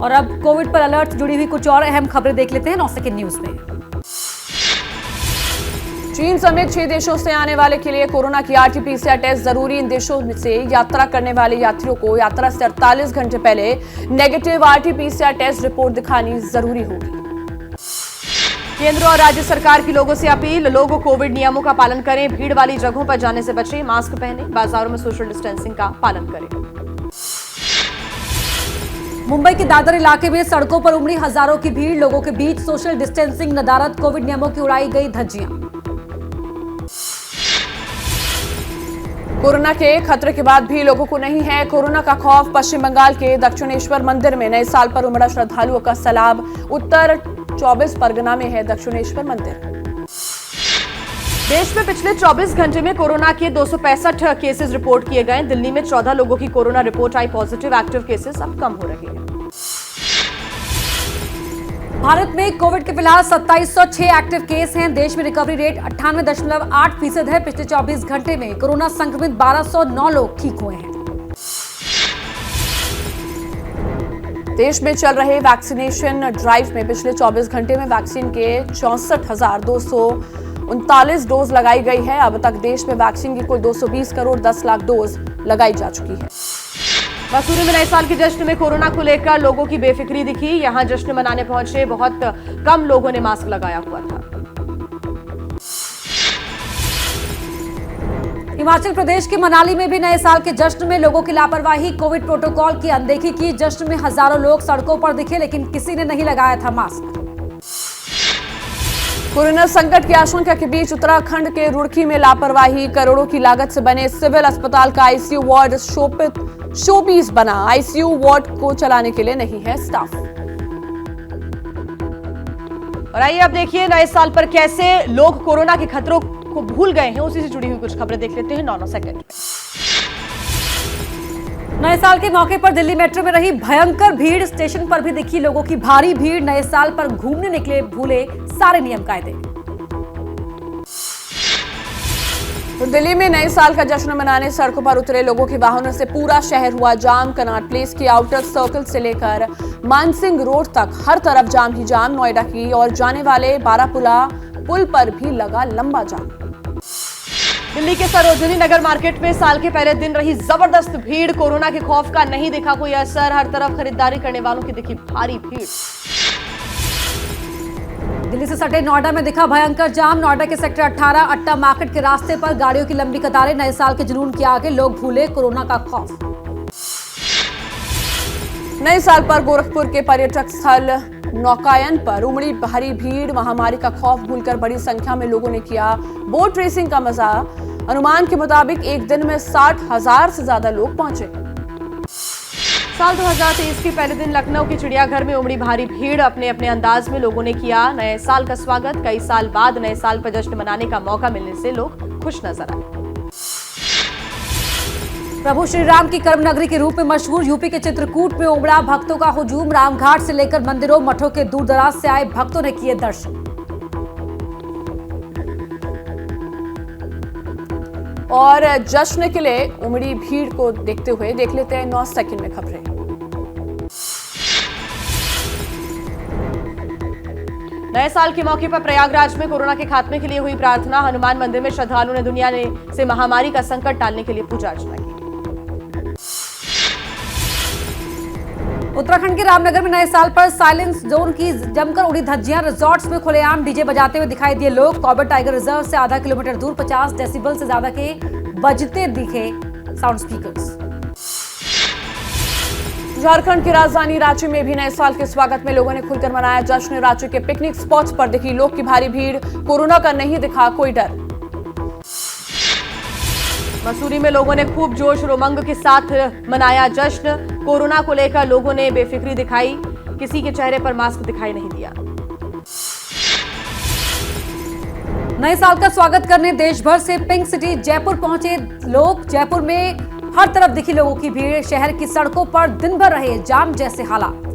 और अब कोविड पर अलर्ट जुड़ी हुई कुछ और अहम खबरें देख लेते हैं 9 सेकंड न्यूज में। चीन समेत 6 देशों से आने वाले के लिए कोरोना की आरटी-पीसीआर टेस्ट जरूरी। इन देशों से यात्रा करने वाले यात्रियों को यात्रा से 48 घंटे पहले नेगेटिव आरटी-पीसीआर टेस्ट रिपोर्ट दिखानी जरूरी होगी। केंद्र और राज्य सरकार की लोगों से अपील, लोग कोविड नियमों का पालन करें, भीड़ वाली जगहों पर जाने से बचें, मास्क पहनें, बाजारों में सोशल डिस्टेंसिंग का पालन करें। मुंबई के दादर इलाके में सड़कों पर उमड़ी हजारों की भीड़, लोगों के बीच सोशल डिस्टेंसिंग, नदारद, कोविड नियमों की उड़ाई गई धज्जियां। कोरोना के खतरे के बाद भी लोगों को नहीं है कोरोना का खौफ। पश्चिम बंगाल के दक्षिणेश्वर मंदिर में नए साल पर उमड़ा श्रद्धालुओं का सैलाब। उत्तर 24 परगना में है दक्षिणेश्वर मंदिर। देश में पिछले 24 घंटे में कोरोना के 265 केसेस रिपोर्ट किए गए। दिल्ली में 14 लोगों की कोरोना रिपोर्ट आई पॉजिटिव। एक्टिव केसेस अब कम हो रहे हैं। भारत में कोविड के फिलहाल 2706 एक्टिव केस हैं। देश में रिकवरी रेट 98.8% है। पिछले 24 घंटे में कोरोना संक्रमित 1209 लोग ठीक हुए हैं। देश में चल रहे वैक्सीनेशन ड्राइव में पिछले 24 घंटे में वैक्सीन के 64,239 डोज लगाई गई है। अब तक देश में वैक्सीन की कुल 220 करोड़ 10 लाख डोज लगाई जा चुकी है। मसूरी में नए साल के जश्न में कोरोना को लेकर लोगों की बेफिक्री दिखी। यहां जश्न मनाने पहुंचे बहुत कम लोगों ने मास्क लगाया हुआ था। हिमाचल प्रदेश के मनाली में भी नए साल के जश्न में लोगों की लापरवाही, कोविड प्रोटोकॉल की अनदेखी की। जश्न में हजारों लोग सड़कों पर दिखे, लेकिन किसी ने नहीं लगाया था मास्क। कोरोना संकट की आशंका के बीच उत्तराखंड के रुड़की में लापरवाही, करोड़ों की लागत से बने सिविल अस्पताल का आईसीयू वार्ड शोपीस बना। आईसीयू वार्ड को चलाने के लिए नहीं है स्टाफ। और आइए अब देखिए नए साल पर कैसे लोग कोरोना के खतरों को भूल गए हैं। उसी से जुड़ी हुई कुछ खबरें देख लेते हैं 9 सेकंड में। नए साल के मौके पर दिल्ली मेट्रो में रही भयंकर भीड़, स्टेशन पर भी दिखी लोगों की भारी भीड़। नए साल पर घूमने निकले भूले सारे नियम कायदे। तो दिल्ली में नए साल का जश्न मनाने सड़कों पर उतरे लोगों के वाहनों से पूरा शहर हुआ जाम। कनॉट प्लेस की आउटर सर्कल से लेकर मानसिंह रोड तक हर तरफ जाम ही जाम। नोएडा की और जाने वाले बारापुला पुल पर भी लगा लंबा जाम। दिल्ली के सरोजनी नगर मार्केट में साल के पहले दिन रही जबरदस्त भीड़। कोरोना के खौफ का नहीं दिखा कोई असर। हर तरफ खरीदारी करने वालों की दिखी भारी भीड़। दिल्ली से सटे नोएडा में दिखा भयंकर जाम। नोएडा के सेक्टर 18 अट्टा मार्केट के रास्ते पर गाड़ियों की लंबी कतारें। नए साल के जुनून के आगे लोग भूले कोरोना का खौफ। नए साल पर गोरखपुर के पर्यटक स्थल नौकायन पर उमड़ी भारी भीड़। महामारी का खौफ भूलकर बड़ी संख्या में लोगों ने किया बोट रेसिंग का मजा। अनुमान के मुताबिक एक दिन में 60,000 से ज्यादा लोग पहुंचे। साल 2023 के पहले दिन लखनऊ के चिड़ियाघर में उमड़ी भारी भीड़। अपने अपने अंदाज में लोगों ने किया नए साल का स्वागत। कई साल बाद नए साल पर जश्न मनाने का मौका मिलने से लोग खुश नजर आए। प्रभु श्री राम की कर्म नगरी के रूप में मशहूर यूपी के चित्रकूट में उमड़ा भक्तों का हुजूम। रामघाट से लेकर मंदिरों मठों के दूर दराज से आए भक्तों ने किए दर्शन। और जश्न के लिए उमड़ी भीड़ को देखते हुए देख लेते हैं 9 सेकंड में खबरें। नए साल के मौके पर प्रयागराज में कोरोना के खात्मे के लिए हुई प्रार्थना। हनुमान मंदिर में श्रद्धालुओं ने दुनिया से महामारी का संकट टालने के लिए पूजा अर्चना की। उत्तराखंड के रामनगर में नए साल पर साइलेंस जोन की जमकर उड़ी धज्जियां। रिजॉर्ट्स में खुलेआम डीजे बजाते हुए दिखाई दिए लोग। कॉर्बेट टाइगर रिजर्व से आधा किलोमीटर दूर 50 डेसिबल से ज्यादा के बजते दिखे साउंड स्पीकर्स। झारखंड की राजधानी रांची में भी नए साल के स्वागत में लोगों ने खुलकर मनाया जश्न। रांची के पिकनिक स्पॉट्स पर दिखी लोग की भारी भीड़। कोरोना का नहीं दिखा कोई डर। मसूरी में लोगों ने खूब जोश और उमंग के साथ मनाया जश्न। कोरोना को लेकर लोगों ने बेफिक्री दिखाई। किसी के चेहरे पर मास्क दिखाई नहीं दिया। नए साल का स्वागत करने देश भर से पिंक सिटी जयपुर पहुंचे लोग। जयपुर में हर तरफ दिखी लोगों की भीड़। शहर की सड़कों पर दिन भर रहे जाम जैसे हालात।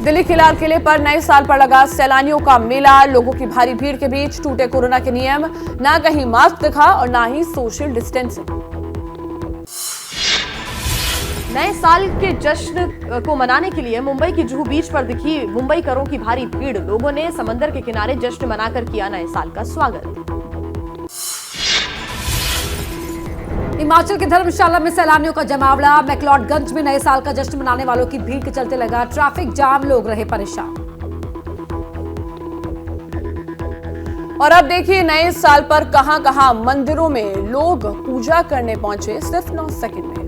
दिल्ली के लाल किले पर नए साल पर लगा सैलानियों का मेला। लोगों की भारी भीड़ के बीच टूटे कोरोना के नियम। ना कहीं मास्क दिखा और ना ही सोशल डिस्टेंसिंग। नए साल के जश्न को मनाने के लिए मुंबई की जुहू बीच पर दिखी मुंबईकरों की भारी भीड़। लोगों ने समंदर के किनारे जश्न मनाकर किया नए साल का स्वागत। हिमाचल के धर्मशाला में सैलानियों का जमावड़ा। मैक्लोडगंज में नए साल का जश्न मनाने वालों की भीड़ के चलते लगा ट्रैफिक जाम, लोग रहे परेशान। और अब देखिए नए साल पर कहां-कहां मंदिरों में लोग पूजा करने पहुंचे सिर्फ 9 सेकंड में।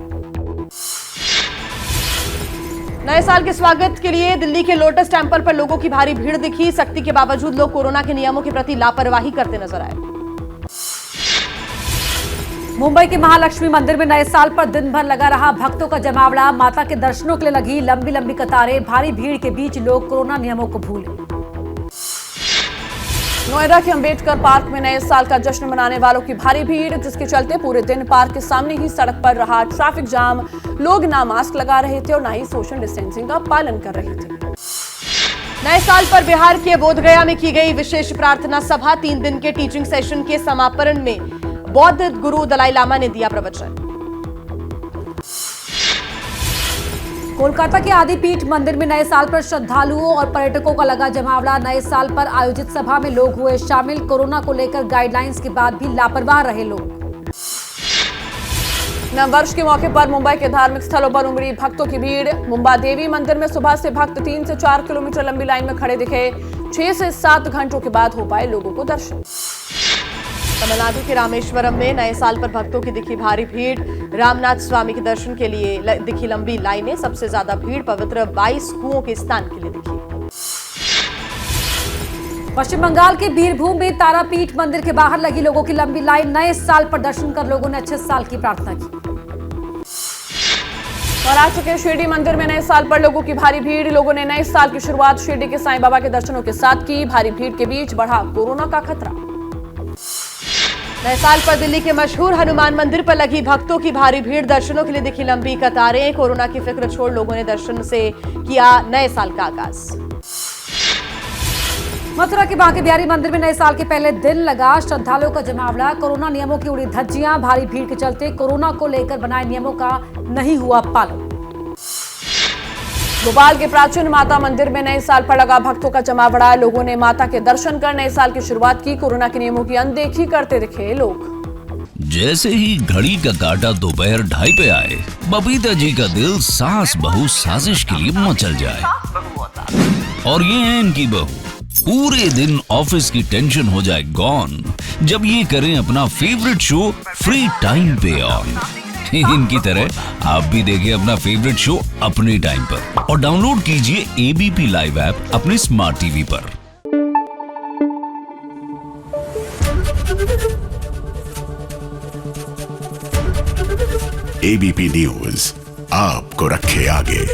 नए साल के स्वागत के लिए दिल्ली के लोटस टेम्पल पर लोगों की भारी भीड़ दिखी। सख्ती के बावजूद लोग कोरोना के नियमों के प्रति लापरवाही करते नजर आए। मुंबई के महालक्ष्मी मंदिर में नए साल पर दिन भर लगा रहा भक्तों का जमावड़ा। माता के दर्शनों के लिए लगी लंबी लंबी कतारें। भारी भीड़ के बीच लोग कोरोना नियमों को भूले। नोएडा के अंबेडकर पार्क में नए साल का जश्न मनाने वालों की भारी भीड़, जिसके चलते पूरे दिन पार्क के सामने ही सड़क पर रहा ट्रैफिक जाम। लोग ना मास्क लगा रहे थे और ना ही सोशल डिस्टेंसिंग का पालन कर रहे थे। नए साल पर बिहार के बोधगया में की गई विशेष प्रार्थना सभा। 3 दिन के टीचिंग सेशन के समापन में बौद्ध गुरु दलाई लामा ने दिया प्रवचन। कोलकाता के आदिपीठ मंदिर में नए साल पर श्रद्धालुओं और पर्यटकों का लगा जमावड़ा। नए साल पर आयोजित सभा में लोग हुए शामिल। कोरोना को लेकर गाइडलाइंस के बाद भी लापरवाह रहे लोग। नववर्ष के मौके पर मुंबई के धार्मिक स्थलों पर उमड़ी भक्तों की भीड़। मुंबा देवी मंदिर में सुबह से भक्त 3 से 4 किलोमीटर लंबी लाइन में खड़े दिखे। 6 से 7 घंटों के बाद हो पाए लोगों को दर्शन। तमिलनाडु के रामेश्वरम में नए साल पर भक्तों की दिखी भारी भीड़। रामनाथ स्वामी के दर्शन के लिए दिखी लंबी लाइनें। सबसे ज्यादा भीड़ पवित्र 22 कुओं के स्नान के लिए दिखी। पश्चिम बंगाल के बीरभूम में तारापीठ मंदिर के बाहर लगी लोगों की लंबी लाइन। नए साल पर दर्शन कर लोगों ने अच्छे साल की प्रार्थना की। महाराष्ट्र के शिरडी मंदिर में नए साल पर लोगों की भारी भीड़। लोगों ने नए साल की शुरुआत शिरडी के साईं बाबा के दर्शनों के साथ की। भारी भीड़ के बीच बढ़ा कोरोना का खतरा। नए साल पर दिल्ली के मशहूर हनुमान मंदिर पर लगी भक्तों की भारी भीड़। दर्शनों के लिए दिखी लंबी कतारें। कोरोना की फिक्र छोड़ लोगों ने दर्शन से किया नए साल का आगाज। मथुरा के बांके बिहारी मंदिर में नए साल के पहले दिन लगा श्रद्धालुओं का जमावड़ा। कोरोना नियमों की उड़ी धज्जियां। भारी भीड़ के चलते कोरोना को लेकर बनाए नियमों का नहीं हुआ पालन। भोपाल के प्राचीन माता मंदिर में नए साल पर लगा भक्तों का जमावड़ा। लोगों ने माता के दर्शन कर नए साल की शुरुआत की। कोरोना के नियमों की अनदेखी करते दिखे लोग। जैसे ही घड़ी का काटा दोपहर 2:30 पे आए, बबीता जी का दिल सास बहू साजिश के लिए मचल जाए। और ये है इनकी बहू, पूरे दिन ऑफिस की टेंशन हो जाए गॉन जब ये करें अपना फेवरेट शो फ्री टाइम पे ऑन। इनकी तरह आप भी देखिए अपना फेवरेट शो अपने टाइम पर और डाउनलोड कीजिए एबीपी लाइव ऐप अपने स्मार्ट टीवी पर। एबीपी न्यूज आपको रखे आगे।